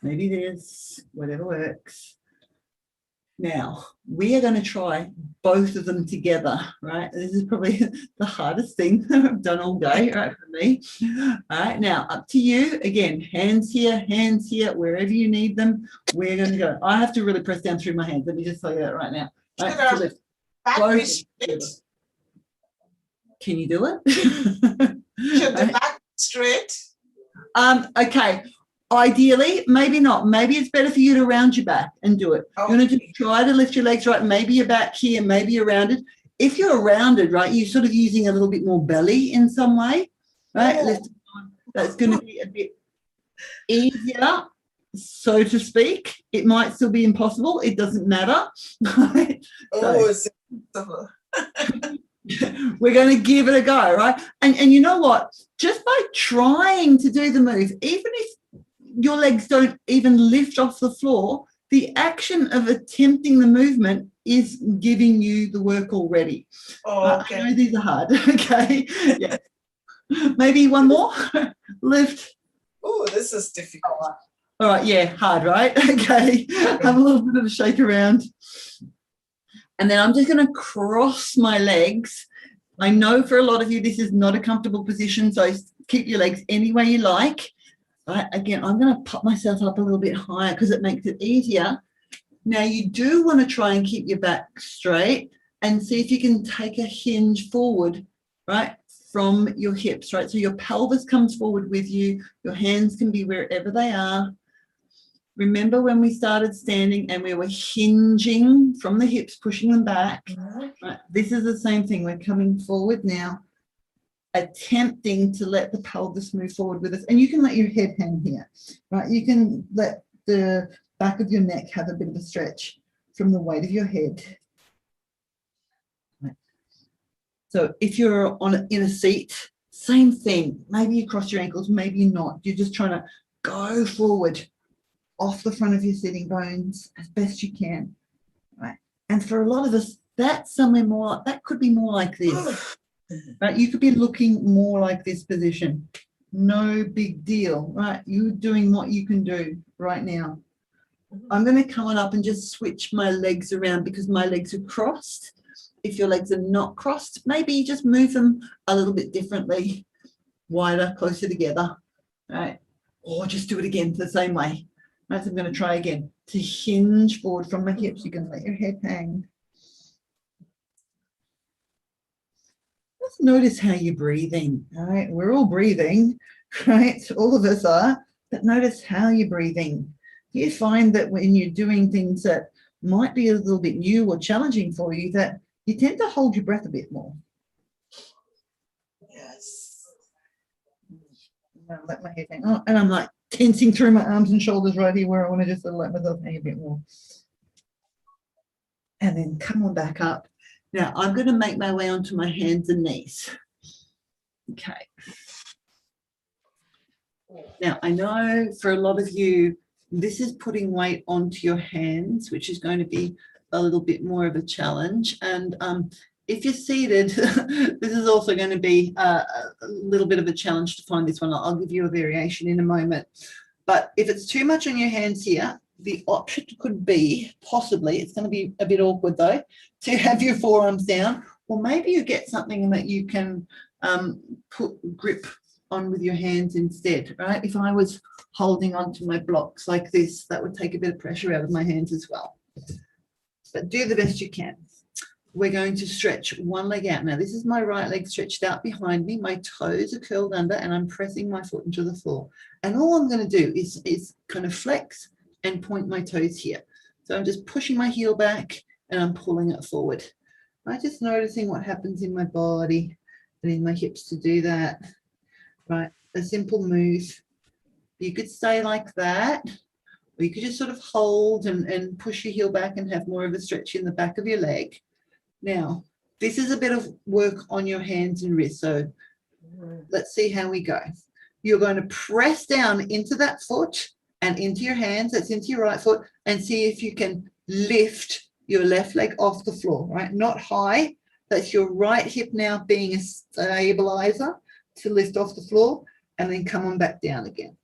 Maybe this, whatever works. Now, we are going to try both of them together, right? This is probably the hardest thing I've done all day, right, for me. All right, now, up to you. Again, hands here, wherever you need them. We're going to go. I have to really press down through my hands. Let me just tell you that right now. Right, so lift. Can you do it? Should the back straight? Okay. Ideally, maybe not. Maybe it's better for you to round your back and do it. Okay. You're going to just try to lift your legs right. Maybe you're back here, maybe you're rounded. If you're rounded, right, you're sort of using a little bit more belly in some way, right? Oh. Lift. That's going to be a bit easier, so to speak. It might still be impossible. It doesn't matter. Right? Oh, So, we're going to give it a go, right? And you know what? Just by trying to do the move, even if your legs don't even lift off the floor, the action of attempting the movement is giving you the work already. Oh, okay. I know these are hard. Okay. Yeah. Maybe one more. Lift. Oh, this is difficult. All right. Yeah. Hard, right? Okay. Have a little bit of a shake around. And then I'm just going to cross my legs. I know for a lot of you, this is not a comfortable position. So keep your legs any way you like. Right, again, I'm going to pop myself up a little bit higher because it makes it easier. Now, you do want to try and keep your back straight and see if you can take a hinge forward, right, from your hips, right? So your pelvis comes forward with you. Your hands can be wherever they are. Remember when we started standing and we were hinging from the hips, pushing them back? Right, this is the same thing. We're coming forward now, attempting to let the pelvis move forward with us. And you can let your head hang here, right? You can let the back of your neck have a bit of a stretch from the weight of your head. Right. So if you're in a seat, same thing. Maybe you cross your ankles, maybe you're not. You're just trying to go forward off the front of your sitting bones as best you can, right? And for a lot of us, that's somewhere more, that could be more like this. Right, you could be looking more like this position. No big deal, right? You're doing what you can do right now. I'm going to come on up and just switch my legs around because my legs are crossed. If your legs are not crossed, maybe just move them a little bit differently, wider, closer together, right? Or just do it again the same way. Right, so I'm going to try again. To hinge forward from the hips, you can let your head hang. Just notice how you're breathing, all right? We're all breathing, right? All of us are, but notice how you're breathing. You find that when you're doing things that might be a little bit new or challenging for you, that you tend to hold your breath a bit more. Yes. Let my head hang. Oh, and I'm like tensing through my arms and shoulders right here where I want to just let myself hang a bit more. And then come on back up. Now I'm going to make my way onto my hands and knees. Okay. Now I know for a lot of you, this is putting weight onto your hands, which is going to be a little bit more of a challenge. And if you're seated, this is also going to be a little bit of a challenge to find this one. I'll give you a variation in a moment. But if it's too much on your hands here, the option could be possibly, it's going to be a bit awkward though, to have your forearms down, or maybe you get something that you can put grip on with your hands instead, right? If I was holding onto my blocks like this, that would take a bit of pressure out of my hands as well. But do the best you can. We're going to stretch one leg out. Now, this is my right leg stretched out behind me. My toes are curled under and I'm pressing my foot into the floor. And all I'm going to do is kind of flex and point my toes here. So I'm just pushing my heel back and I'm pulling it forward. I'm just noticing what happens in my body and in my hips to do that. Right, a simple move. You could stay like that, or you could just sort of hold and push your heel back and have more of a stretch in the back of your leg. Now, this is a bit of work on your hands and wrists. So let's see how we go. You're going to press down into that foot and into your hands, that's into your right foot, and see if you can lift your left leg off the floor, right? Not high. That's your right hip now being a stabilizer to lift off the floor, and then come on back down again.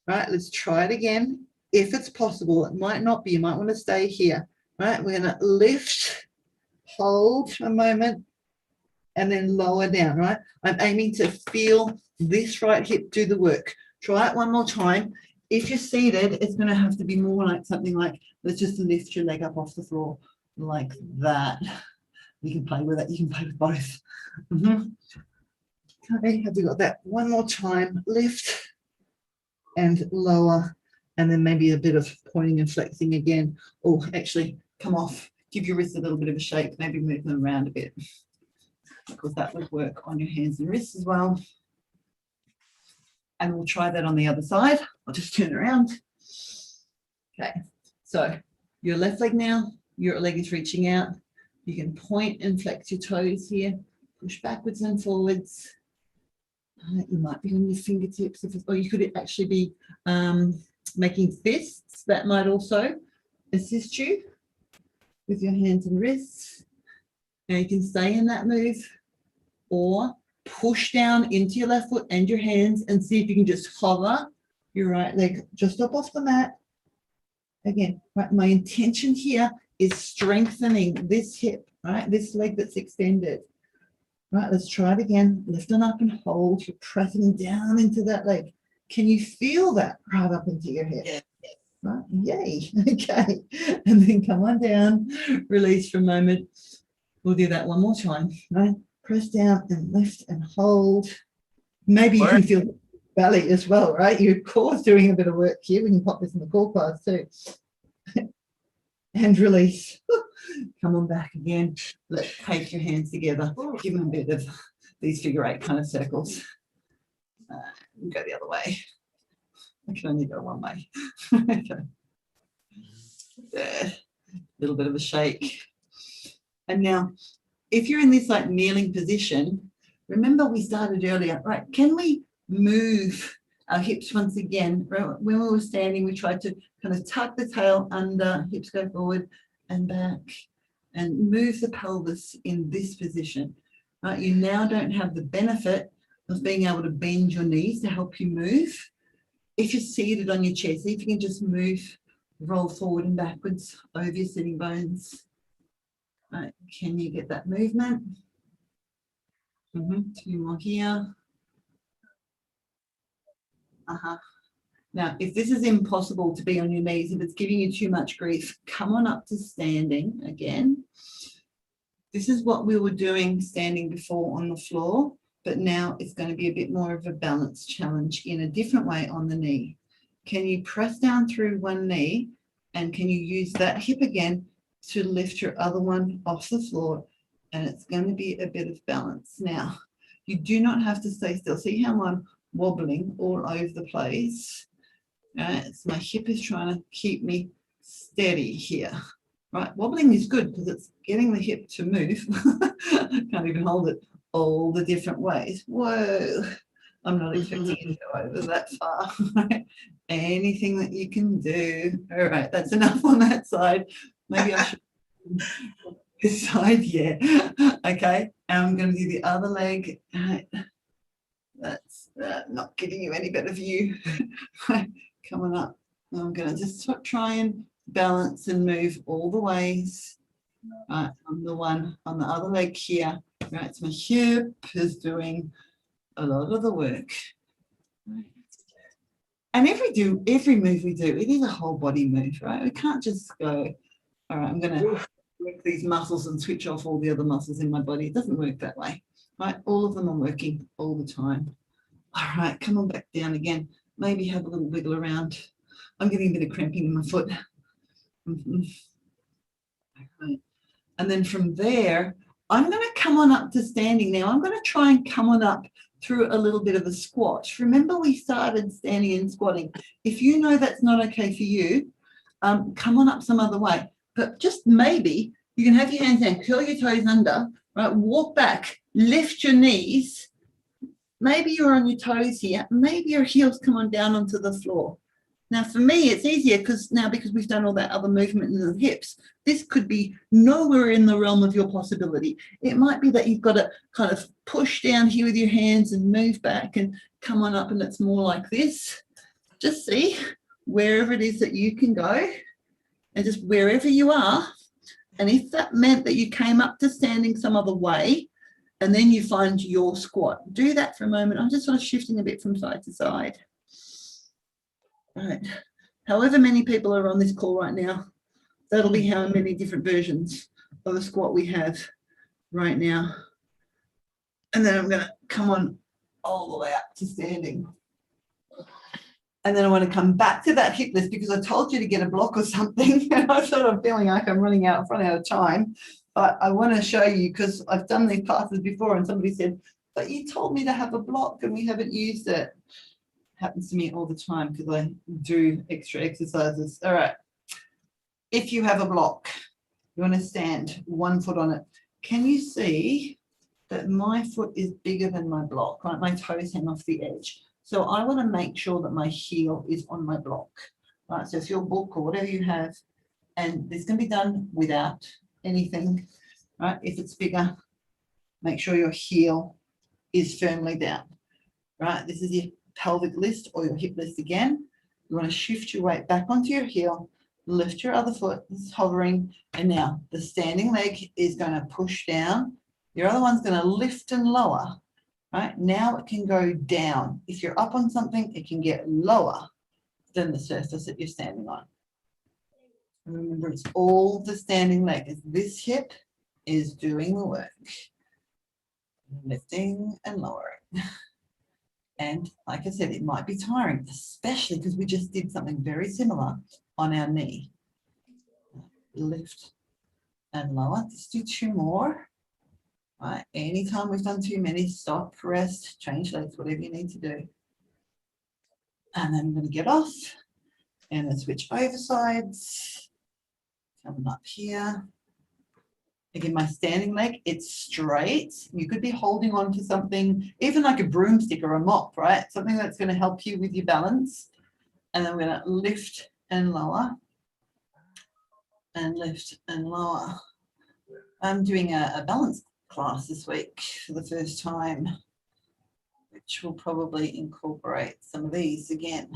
Right, let's try it again. If it's possible, it might not be, you might want to stay here. Right, we're going to lift, hold a moment, and then lower down, right? I'm aiming to feel this right hip do the work. Try it one more time. If you're seated, it's going to have to be more like something like, let's just lift your leg up off the floor like that. You can play with it, you can play with both. Okay, have we got that? One more time, lift and lower, and then maybe a bit of pointing and flexing again. Oh, actually, come off. Give your wrists a little bit of a shake, maybe move them around a bit, because that would work on your hands and wrists as well. And we'll try that on the other side. I'll just turn around. Okay, so your left leg now, your leg is reaching out. You can point and flex your toes here, push backwards and forwards. You might be on your fingertips, or you could actually be making fists. That might also assist you with your hands and wrists. Now you can stay in that move, or push down into your left foot and your hands and see if you can just hover your right leg just up off the mat. Again, right, my intention here is strengthening this hip, right, this leg that's extended. Right, let's try it again. Lifting up and hold. You're pressing down into that leg. Can you feel that right up into your head? Yeah. Right, yay. Okay, and then come on down. Release for a moment. We'll do that one more time. Right, press down and lift and hold. Maybe you can feel the belly as well, right? Your core's doing a bit of work here. We can pop this in the core class too. And release. Come on back again. Let's take your hands together. Give them a bit of these figure eight kind of circles. Go the other way. I can only go one way. Okay. There. A little bit of a shake. And now, if you're in this like kneeling position, remember we started earlier, right? Can we move our hips once again? Right? When we were standing, we tried to kind of tuck the tail under, hips go forward and back, and move the pelvis in this position. Right? You now don't have the benefit of being able to bend your knees to help you move. If you're seated on your chair, see if you can just move, roll forward and backwards over your sitting bones. Right, can you get that movement? Two more here. Now, if this is impossible to be on your knees, if it's giving you too much grief, come on up to standing again. This is what we were doing standing before on the floor, but now it's going to be a bit more of a balance challenge in a different way on the knee. Can you press down through one knee, and can you use that hip again to lift your other one off the floor and it's going to be a bit of balance. Now, you do not have to stay still. See how I'm wobbling all over the place? Right, so my hip is trying to keep me steady here. Right, wobbling is good because it's getting the hip to move. Can't even hold it all the different ways. Whoa, I'm not expecting you to go over that far. Anything that you can do. All right, that's enough on that side. Maybe I should this side, yeah. Okay, and I'm going to do the other leg. Right. That's not giving you any better view. Coming up. I'm going to just try and balance and move all the ways. Right, on the one on the other leg here. Right, so my hip is doing a lot of the work. And every move we do, it is a whole body move, right? We can't just go, all right, I'm going to work these muscles and switch off all the other muscles in my body. It doesn't work that way, right? All of them are working all the time. All right, come on back down again. Maybe have a little wiggle around. I'm getting a bit of cramping in my foot. Okay. And then from there, I'm going to come on up to standing now. I'm going to try and come on up through a little bit of a squat. Remember, we started standing and squatting. If you know that's not okay for you, come on up some other way. But just maybe you can have your hands down, curl your toes under, right? Walk back, lift your knees. Maybe you're on your toes here. Maybe your heels come on down onto the floor. Now, for me, it's easier because we've done all that other movement in the hips, this could be nowhere in the realm of your possibility. It might be that you've got to kind of push down here with your hands and move back and come on up, and it's more like this. Just see wherever it is that you can go, and just wherever you are. And if that meant that you came up to standing some other way, and then you find your squat, do that for a moment. I'm just sort of shifting a bit from side to side. Right. However many people are on this call right now, that'll be how many different versions of a squat we have right now. And then I'm going to come on all the way up to standing. And then I want to come back to that hip lift because I told you to get a block or something. And I'm sort of feeling like I'm running out of time. But I want to show you because I've done these classes before and somebody said, but you told me to have a block and we haven't used it. Happens to me all the time because I do extra exercises. All right. If you have a block, you want to stand 1 foot on it. Can you see that my foot is bigger than my block, right? My toes hang off the edge. So I want to make sure that my heel is on my block, right? So if your book or whatever you have, and this can be done without anything, right? If it's bigger, make sure your heel is firmly down, right? This is your pelvic lift or your hip lift again. You want to shift your weight back onto your heel, lift your other foot, it's hovering, and now the standing leg is going to push down. Your other one's going to lift and lower, right? Now it can go down. If you're up on something, it can get lower than the surface that you're standing on. And remember, it's all the standing leg. This hip is doing the work. Lifting and lowering. And like I said, it might be tiring, especially because we just did something very similar on our knee. Lift and lower. Let's do 2 more. Right. Anytime we've done too many, stop, rest, change legs, whatever you need to do. And then I'm going to get off and then switch over sides. Coming up here. Again, my standing leg, it's straight. You could be holding on to something, even like a broomstick or a mop, right? Something that's going to help you with your balance. And then we're going to lift and lower. And lift and lower. I'm doing a balance class this week for the first time, which will probably incorporate some of these again.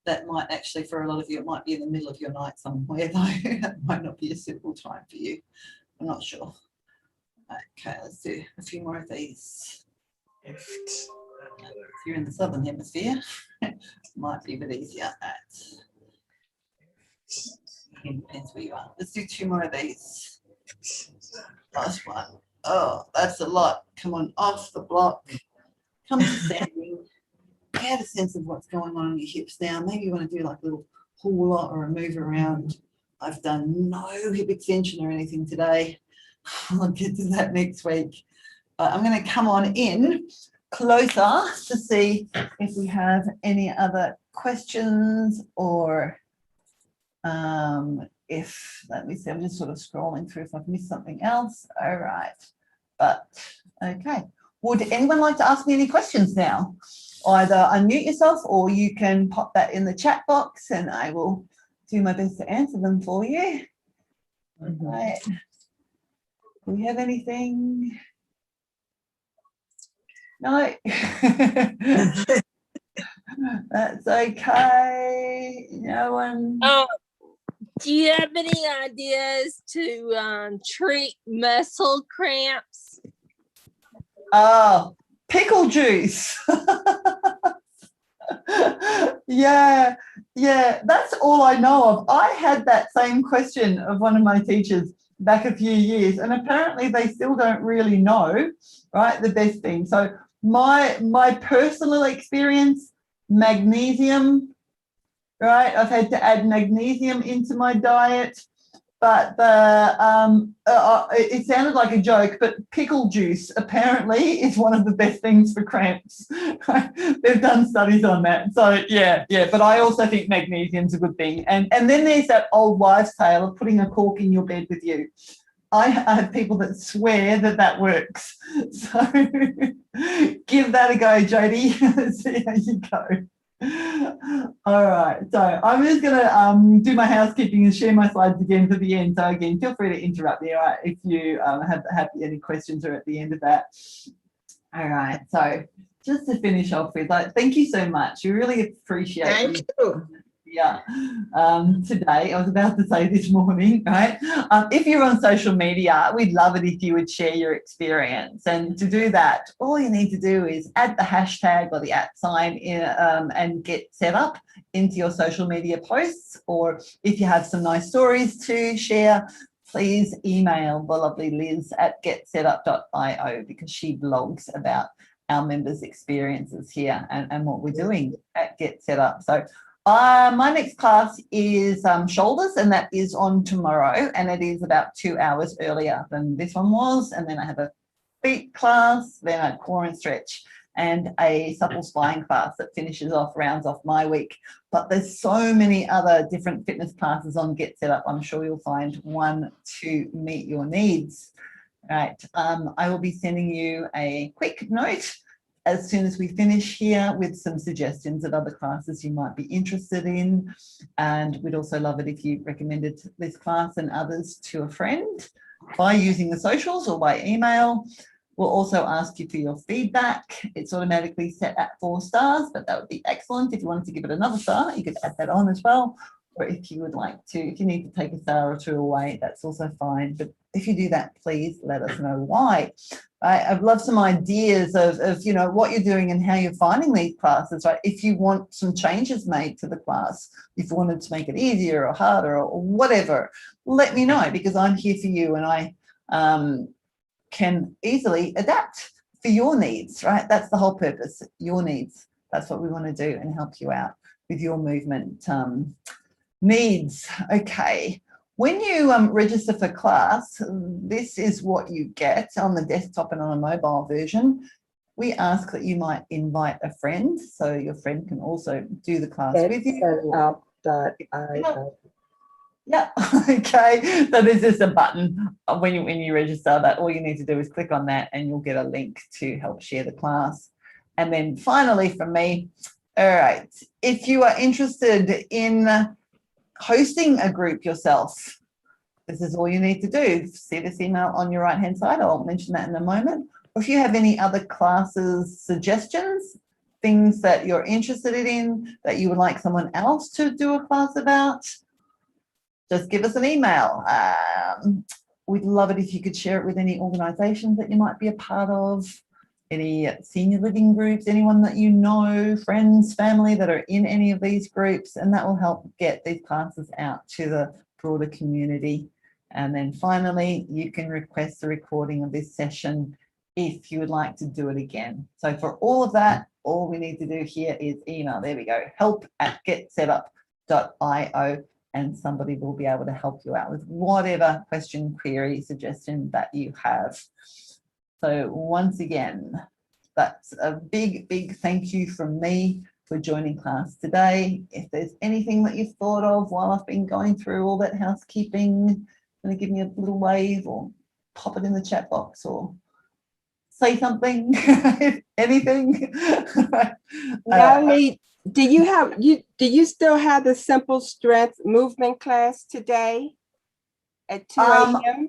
That might actually, for a lot of you, it might be in the middle of your night somewhere, though. That might not be a suitable time for you. I'm not sure. Okay, let's do a few more of these. If you're in the southern hemisphere, it might be a bit easier. It depends where you are. Let's do 2 more of these. Last one. Oh, that's a lot. Come on, off the block. Come to standing. Get a sense of what's going on in your hips now. Maybe you want to do like a little hula or a move around. I've done no hip extension or anything today. I'll get to that next week. I'm going to come on in closer to see if we have any other questions or if, let me see, I'm just sort of scrolling through if I've missed something else. All right. But okay. Would anyone like to ask me any questions now? Either unmute yourself or you can pop that in the chat box and I will do my best to answer them for you. Right. Do we have anything? No. That's okay. No one. Do you have any ideas to treat muscle cramps? Oh, pickle juice. Yeah, that's all I know of. I had that same question of one of my teachers back a few years, and apparently they still don't really know, right, the best thing. So my personal experience, magnesium, right? I've had to add magnesium into my diet, but it sounded like a joke, but pickle juice apparently is one of the best things for cramps. They've done studies on that. So yeah, but I also think magnesium's a good thing. And then there's that old wives' tale of putting a cork in your bed with you. I have people that swear that works. So give that a go, Jody. See how you go. All right, so I'm just going to do my housekeeping and share my slides again for the end. So again, feel free to interrupt me, all right, if you have any questions or at the end of that. All right, so just to finish off with, thank you so much. We really appreciate Thank you. Yeah, today, I was about to say this morning, right? If you're on social media, we'd love it if you would share your experience. And to do that, all you need to do is add the hashtag or the @sign in, and get set up into your social media posts. Or if you have some nice stories to share, please email the lovely Liz at getsetup.io because she blogs about our members' experiences here and what we're doing at Get Set Up. So my next class is shoulders, and that is on tomorrow, and it is about 2 hours earlier than this one was. And then I have a feet class, then a core and stretch, and a supple spine class that rounds off my week. But there's so many other different fitness classes on Get Set Up. I'm sure you'll find one to meet your needs. Right. I will be sending you a quick note as soon as we finish here with some suggestions of other classes you might be interested in. And we'd also love it if you recommended this class and others to a friend by using the socials or by email. We'll also ask you for your feedback. It's automatically set at 4 stars, but that would be excellent. If you wanted to give it another star, you could add that on as well. Or if you would like to, if you need to take a star or 2 away, that's also fine. But if you do that, please let us know why. I'd love some ideas of what you're doing and how you're finding these classes, right? If you want some changes made to the class, if you wanted to make it easier or harder or whatever, let me know, because I'm here for you and I can easily adapt for your needs, right? That's the whole purpose, your needs. That's what we want to do and help you out with your movement needs. Okay. When you register for class, this is what you get on the desktop and on a mobile version. We ask that you might invite a friend, so your friend can also do the class with you. Yeah, okay. So there's just a button when you register that all you need to do is click on that and you'll get a link to help share the class. And then finally from me, all right, if you are interested in hosting a group yourself, this is all you need to do. See this email on your right hand side. I'll mention that in a moment. Or if you have any other classes suggestions, things that you're interested in that you would like someone else to do a class about, just give us an email. We'd love it if you could share it with any organizations that you might be a part of, any senior living groups, anyone that you know, friends, family that are in any of these groups, and that will help get these classes out to the broader community. And then finally, you can request a recording of this session if you would like to do it again. So for all of that, all we need to do here is email. There we go. help@getsetup.io. and somebody will be able to help you out with whatever question, query, suggestion that you have. So once again, that's a big, big thank you from me for joining class today. If there's anything that you've thought of while I've been going through all that housekeeping, going to give me a little wave or pop it in the chat box or say something, anything. Natalie, do you still have the simple strength movement class today at 2 a.m.?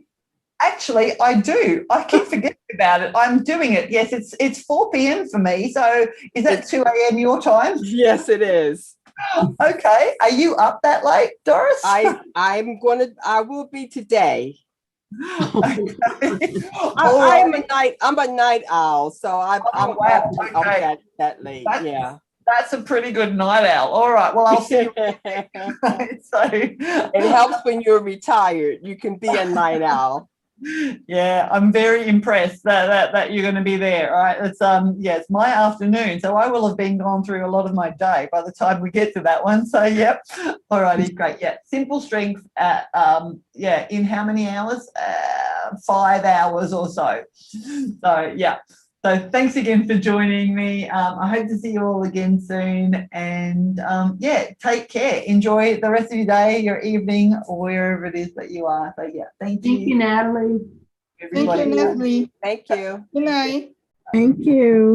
Actually, I do. I keep forgetting about it. I'm doing it. Yes, it's 4 p.m. for me. So is that 2 a.m. your time? Yes, it is. Okay. Are you up that late, Doris? I will be today. Okay. I'm a night owl, so I'm wow. up Okay. that late. Yeah. That's a pretty good night owl. All right. Well, I'll see you. So It helps when you're retired. You can be a night owl. Yeah, I'm very impressed that you're going to be there. All right. It's it's my afternoon, so I will have been gone through a lot of my day by the time we get to that one. So yep. All righty, great. Yeah, simple strength at in how many hours? 5 hours or so. So yeah. So thanks again for joining me. I hope to see you all again soon. And take care. Enjoy the rest of your day, your evening, or wherever it is that you are. So yeah, thank you. Thank you, Natalie. Everybody. Thank you, Natalie. Thank you. Good night. Thank you.